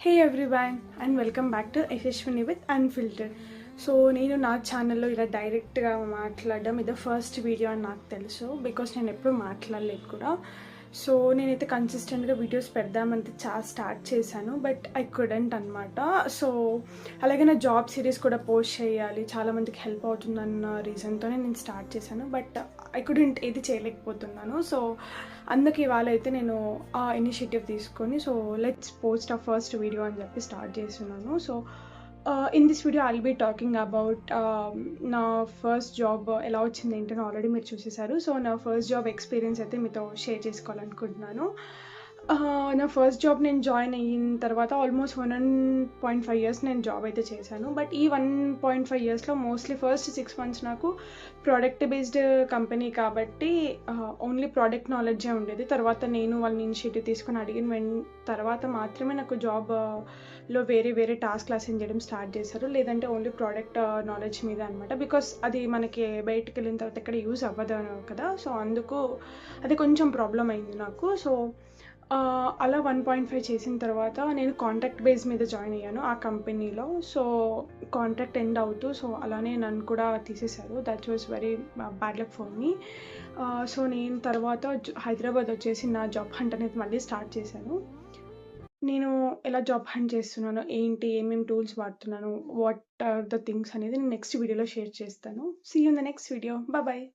Hey everyone and welcome back to Yashaswini with unfiltered. So నేను నా ఛానల్లో ఇలా డైరెక్ట్గా మాట్లాడడం ఇది ఫస్ట్ వీడియో అని నాకు తెలుసు, బికాస్ నేను ఎప్పుడు మాట్లాడలేదు కూడా. సో నేనైతే కన్సిస్టెంట్గా వీడియోస్ పెడదామంటే స్టార్ట్ చేశాను, బట్ ఐ కుడెంట్ అనమాట. సో అలాగే నా జాబ్ సిరీస్ కూడా పోస్ట్ చేయాలి, చాలామందికి హెల్ప్ అవుతుందన్న రీజన్తోనే నేను స్టార్ట్ చేశాను, బట్ ఐ కుడెంట్ ఏది చేయలేకపోతున్నాను. సో అందుకే ఇవాళ అయితే నేను ఆ ఇనిషియేటివ్ తీసుకొని so let's post a first video అని చెప్పి స్టార్ట్ చేస్తున్నాను. So in this video I'll be talking about నా ఫస్ట్ జాబ్ ఎలా వచ్చింది ఏంటని ఆల్రెడీ మీరు చూసేశారు. సో నా ఫస్ట్ జాబ్ ఎక్స్పీరియన్స్ అయితే మీతో షేర్ చేసుకోవాలనుకుంటున్నాను. నా ఫస్ట్ జాబ్ నేను జాయిన్ అయిన తర్వాత ఆల్మోస్ట్ 1.5 ఇయర్స్ నేను జాబ్ అయితే చేశాను. బట్ ఈ 1.5 ఇయర్స్లో మోస్ట్లీ ఫస్ట్ 6 మంత్స్ నాకు ప్రోడక్ట్ బేస్డ్ కంపెనీ కాబట్టి ఓన్లీ ప్రోడక్ట్ నాలెడ్జే ఉండేది. తర్వాత నేను వాళ్ళని ఇనిషియేటివ్ తీసుకొని అడిగిన తర్వాత మాత్రమే నాకు జాబ్లో వేరే టాస్క్లు అసైన్ చేయడం స్టార్ట్ చేశారు. లేదంటే ఓన్లీ ప్రోడక్ట్ నాలెడ్జ్ మీద అనమాట. బికాస్ అది మనకి బయటకు వెళ్ళిన తర్వాత ఎక్కడ యూజ్ అవ్వదు కదా. సో అందుకు అది కొంచెం ప్రాబ్లం అయింది నాకు. సో అలా 1.5 చేసిన తర్వాత నేను కాంట్రాక్ట్ బేస్ మీద జాయిన్ అయ్యాను ఆ కంపెనీలో. సో కాంట్రాక్ట్ ఎండ్ అవుతూ సో అలానే నన్ను కూడా తీసేశారు. That was very bad luck for me. So నేను తర్వాత హైదరాబాద్ వచ్చేసి నా జాబ్ హంట్ అనేది మళ్ళీ స్టార్ట్ చేశాను. నేను ఎలా జాబ్ హంట్ చేస్తున్నాను, ఏంటి, ఏమేమి టూల్స్ వాడుతున్నాను, వాట్ ఆర్ ద థింగ్స్ అనేది నేను నెక్స్ట్ వీడియోలో షేర్ చేస్తాను. See you in the next video. Bye.